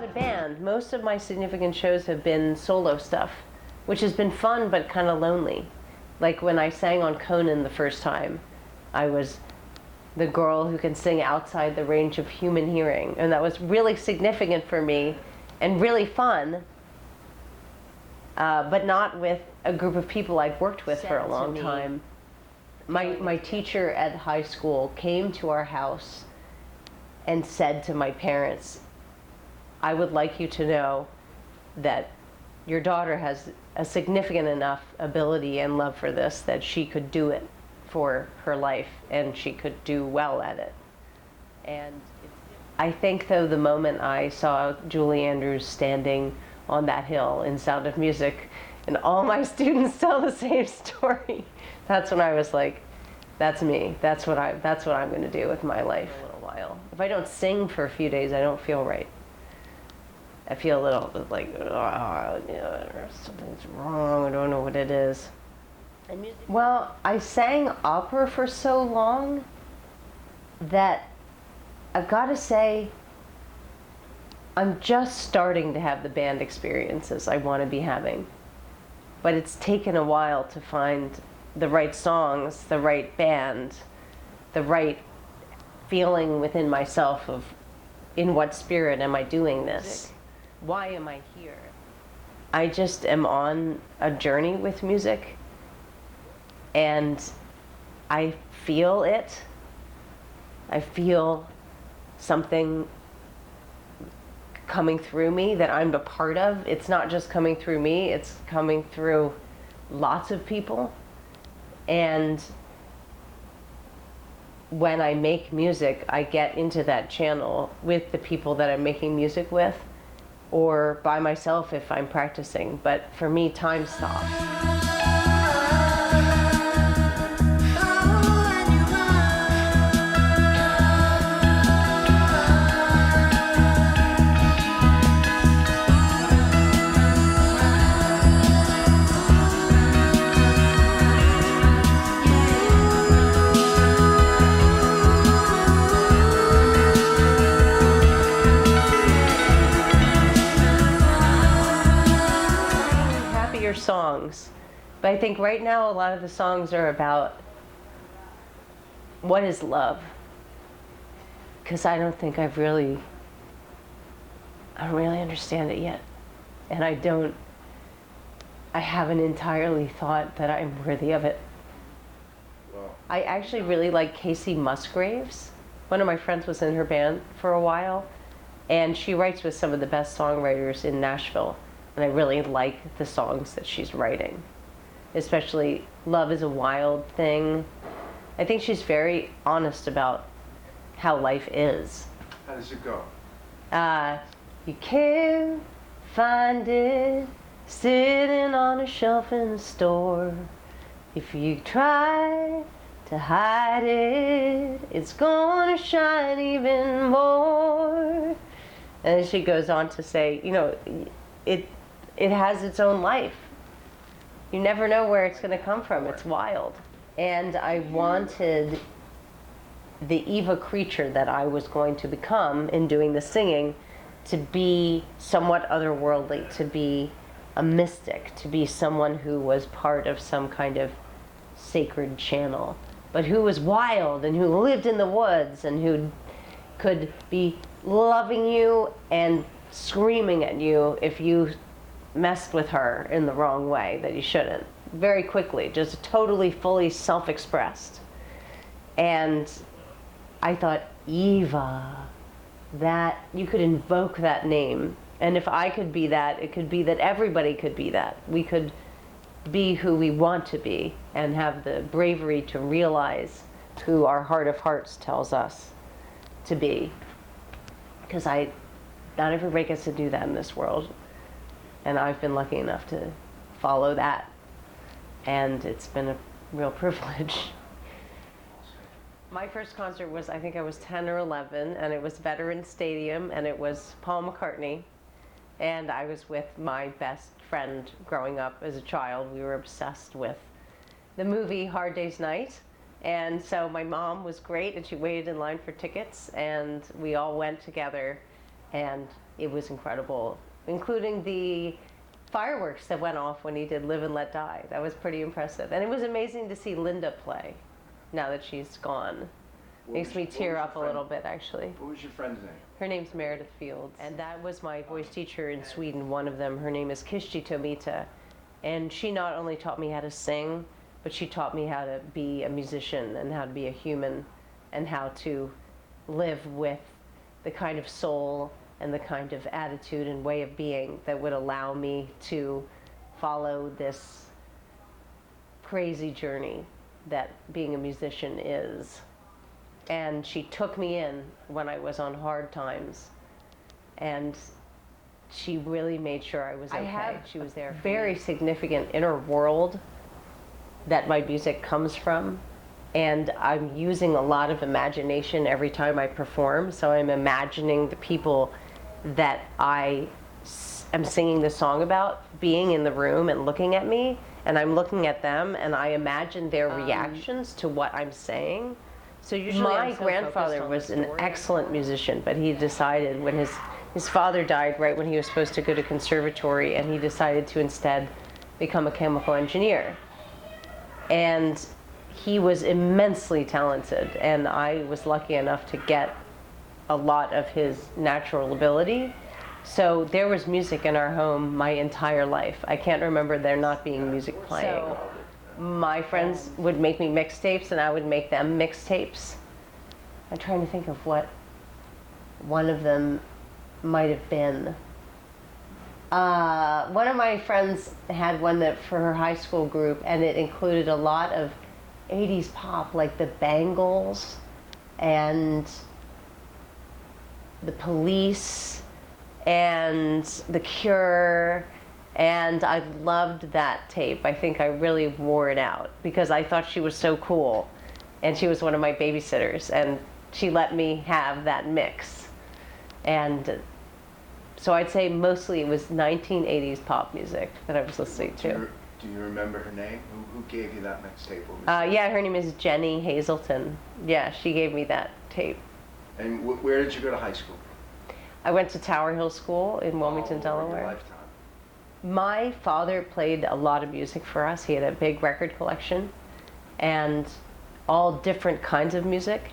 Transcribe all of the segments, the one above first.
had a band. Most of my significant shows have been solo stuff, which has been fun but kind of lonely. Like when I sang on Conan the first time, I was the girl who can sing outside the range of human hearing, and that was really significant for me and really fun, but not with a group of people I'd worked with for a long time. My teacher at high school came to our house and said to my parents, I would like you to know that your daughter has a significant enough ability and love for this that she could do it for her life and she could do well at it. And I think though the moment I saw Julie Andrews standing on that hill in Sound of Music and all my students tell the same story, that's when I was like, that's me. That's what I'm going to do with my life for a little while. If I don't sing for a few days, I don't feel right. I feel a little bit like, something's wrong. I don't know what it is. Well, I sang opera for so long that I've got to say I'm just starting to have the band experiences I want to be having. But it's taken a while to find the right songs, the right band, the right feeling within myself of in what spirit am I doing this? Why am I here? I just am on a journey with music, and I feel it. I feel something coming through me that I'm a part of. It's not just coming through me, it's coming through lots of people. And when I make music, I get into that channel with the people that I'm making music with, or by myself if I'm practicing. But for me, time stops. Songs, but I think right now a lot of the songs are about what is love, because I don't really understand it yet, and I haven't entirely thought that I'm worthy of it. Wow. I actually really like Casey Musgraves. One of my friends was in her band for a while, and she writes with some of the best songwriters in Nashville. And I really like the songs that she's writing, especially Love is a Wild Thing. I think she's very honest about how life is. How does it go? You can't find it sitting on a shelf in the store. If you try to hide it, it's gonna shine even more. And she goes on to say, it has its own life. You never know where it's going to come from. It's wild. And I wanted the Eva creature that I was going to become in doing the singing to be somewhat otherworldly, to be a mystic, to be someone who was part of some kind of sacred channel, but who was wild and who lived in the woods and who could be loving you and screaming at you if you messed with her in the wrong way that you shouldn't. Very quickly, just totally, fully self-expressed. And I thought, Eva, that you could invoke that name. And if I could be that, it could be that everybody could be that. We could be who we want to be and have the bravery to realize who our heart of hearts tells us to be. Because not everybody gets to do that in this world. And I've been lucky enough to follow that. And it's been a real privilege. My first concert was, I think I was 10 or 11, and it was Veterans Stadium, and it was Paul McCartney. And I was with my best friend growing up as a child. We were obsessed with the movie Hard Day's Night. And so my mom was great, and she waited in line for tickets, and we all went together. And it was incredible, including the fireworks that went off when he did Live and Let Die. That was pretty impressive. And it was amazing to see Linda play now that she's gone. Makes me tear up a little bit, actually. What was your friend's name? Her name's Meredith Fields, and that was my voice teacher in Sweden, one of them. Her name is Kishti Tomita, and she not only taught me how to sing, but she taught me how to be a musician and how to be a human and how to live with the kind of soul and the kind of attitude and way of being that would allow me to follow this crazy journey that being a musician is. And she took me in when I was on hard times, and she really made sure I was okay. She was there. Very significant inner world that my music comes from, and I'm using a lot of imagination every time I perform. So I'm imagining the people that I am singing the song about being in the room and looking at me, and I'm looking at them, and I imagine their reactions to what I'm saying. So usually my grandfather was an excellent musician, but he decided when his father died right when he was supposed to go to conservatory, and he decided to instead become a chemical engineer. And he was immensely talented, and I was lucky enough to get a lot of his natural ability. So there was music in our home my entire life. I can't remember there not being music playing. So my friends would make me mixtapes, and I would make them mixtapes. I'm trying to think of what one of them might have been. One of my friends had one that for her high school group, and it included a lot of 80s pop, like the Bangles and the Police and The Cure. And I loved that tape. I think I really wore it out because I thought she was so cool. And she was one of my babysitters, and she let me have that mix. And so I'd say mostly it was 1980s pop music that I was listening to. Do you remember her name? Who gave you that mixtape? Yeah, her name is Jenny Hazelton. Yeah, she gave me that tape. And where did you go to high school? I went to Tower Hill School in Wilmington, Delaware. Lifetime. My father played a lot of music for us. He had a big record collection and all different kinds of music.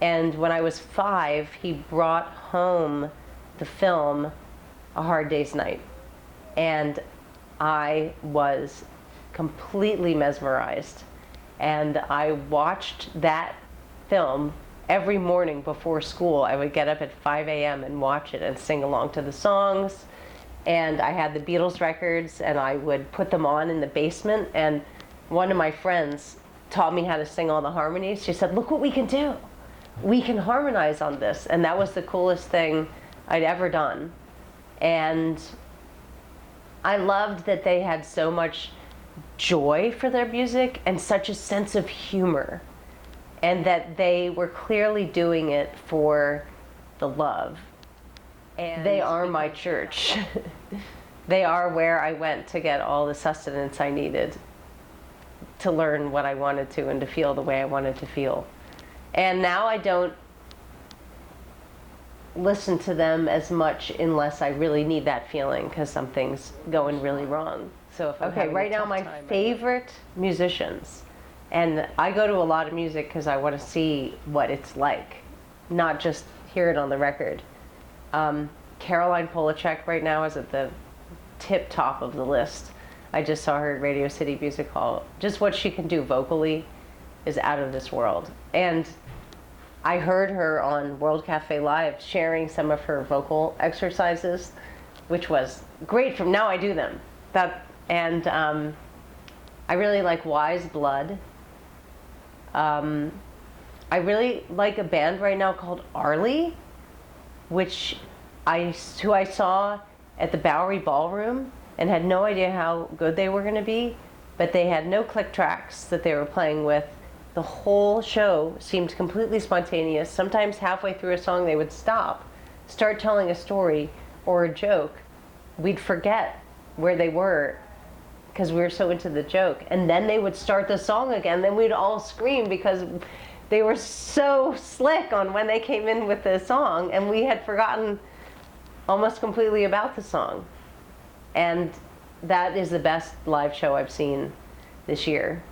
And when I was 5, he brought home the film A Hard Day's Night. And I was completely mesmerized. And I watched that film every morning before school. I would get up at 5 a.m. and watch it and sing along to the songs. And I had the Beatles records, and I would put them on in the basement. And one of my friends taught me how to sing all the harmonies. She said, "Look what we can do. We can harmonize on this." And that was the coolest thing I'd ever done. And I loved that they had so much joy for their music and such a sense of humor, and that they were clearly doing it for the love. And they are my church. They are where I went to get all the sustenance I needed to learn what I wanted to and to feel the way I wanted to feel. And now I don't listen to them as much unless I really need that feeling because something's going really wrong. So if okay, right now my favorite musicians, and I go to a lot of music because I want to see what it's like, not just hear it on the record. Caroline Polachek right now is at the tip top of the list. I just saw her at Radio City Music Hall. Just what she can do vocally is out of this world. And I heard her on World Cafe Live sharing some of her vocal exercises, which was great. From now I do them. I really like Wise Blood. I really like a band right now called Arlie, who I saw at the Bowery Ballroom and had no idea how good they were going to be, but they had no click tracks that they were playing with. The whole show seemed completely spontaneous. Sometimes halfway through a song they would stop, start telling a story or a joke. We'd forget where they were because we were so into the joke, and then they would start the song again. Then we'd all scream because they were so slick on when they came in with the song, and we had forgotten almost completely about the song. And that is the best live show I've seen this year.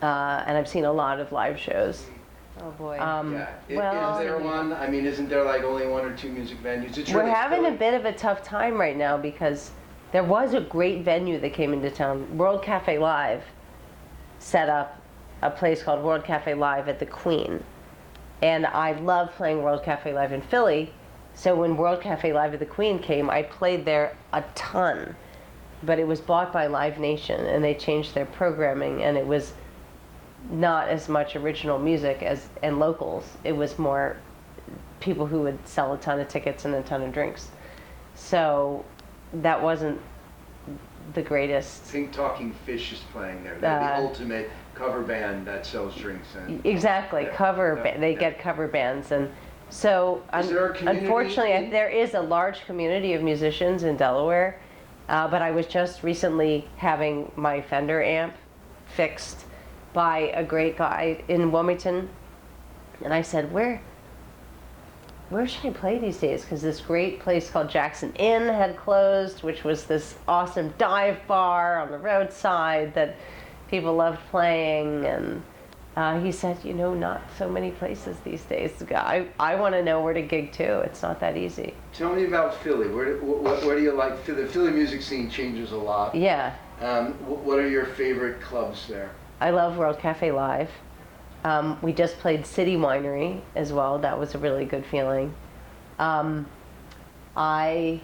And I've seen a lot of live shows. Oh boy. Yeah. Well, is there one? I mean, isn't there like only one or two music venues? It's we're really having Philly. a bit of a tough time right now because there was a great venue that came into town. World Cafe Live set up a place called World Cafe Live at the Queen. And I love playing World Cafe Live in Philly. So when World Cafe Live at the Queen came, I played there a ton. But it was bought by Live Nation, and they changed their programming, and it was not as much original music and locals. It was more people who would sell a ton of tickets and a ton of drinks. So that wasn't the greatest. Pink Talking Fish is playing there. They're the ultimate cover band that sells drinks. And Exactly, yeah, they yeah. get cover bands. And so Is there a community unfortunately in- there is a large community of musicians in Delaware, but I was just recently having my Fender amp fixed by a great guy in Wilmington, and I said, where should I play these days? Because this great place called Jackson Inn had closed, which was this awesome dive bar on the roadside that people loved playing. And he said, not so many places these days. I want to know where to gig too. It's not that easy. Tell me about Philly. Where do you like? The Philly music scene changes a lot. Yeah, What are your favorite clubs there? I love World Cafe Live. We just played City Winery as well. That was a really good feeling. I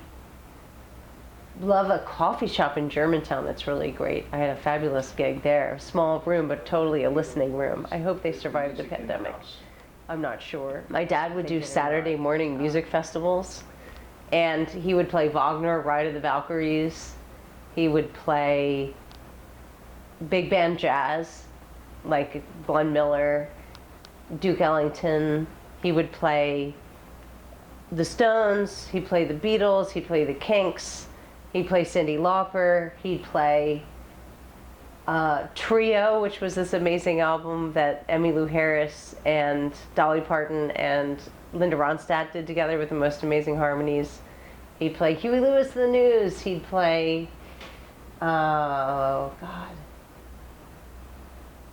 love a coffee shop in Germantown that's really great. I had a fabulous gig there. Small room, but totally a listening room. I hope they survived the Music pandemic. in-house. I'm not sure. My dad would do Thinking Saturday morning music festivals, and he would play Wagner, Ride of the Valkyries. He would play big band jazz, like Glenn Miller, Duke Ellington. He would play the Stones. He'd play the Beatles. He'd play the Kinks. He'd play Cyndi Lauper. He'd play Trio, which was this amazing album that Emmylou Harris and Dolly Parton and Linda Ronstadt did together with the most amazing harmonies. He'd play Huey Lewis and the News. He'd play,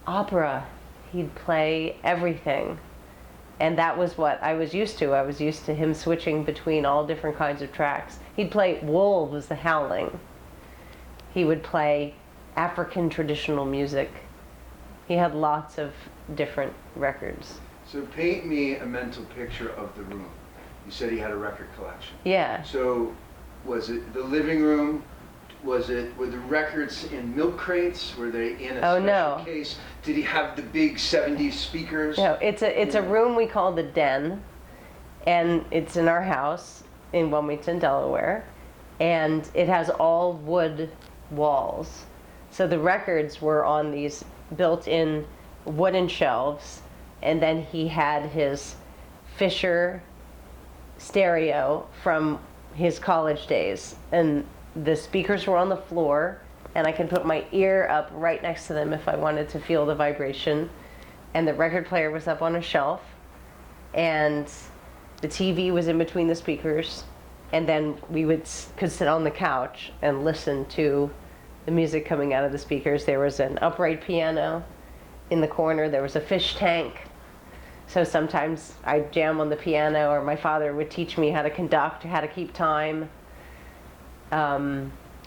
opera. He'd play everything. And that was what I was used to. I was used to him switching between all different kinds of tracks. He'd play Wolves, the Howling. He would play African traditional music. He had lots of different records. So paint me a mental picture of the room. You said he had a record collection. Yeah. So was it the living room? Were the records in milk crates? Were they in a Oh, special no. case? Did he have the big 70s speakers? No, it's a room we call the Den, and it's in our house in Wilmington, Delaware, and it has all wood walls. So the records were on these built-in wooden shelves, and then he had his Fisher stereo from his college days, and the speakers were on the floor, and I could put my ear up right next to them if I wanted to feel the vibration. And the record player was up on a shelf, and the TV was in between the speakers, and then we could sit on the couch and listen to the music coming out of the speakers. There was an upright piano in the corner. There was a fish tank. So sometimes I'd jam on the piano, or my father would teach me how to conduct, how to keep time.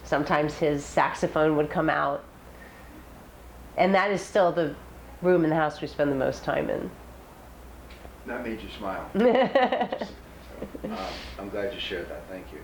Sometimes his saxophone would come out. And that is still the room in the house we spend the most time in. That made you smile. I'm glad you shared that. Thank you.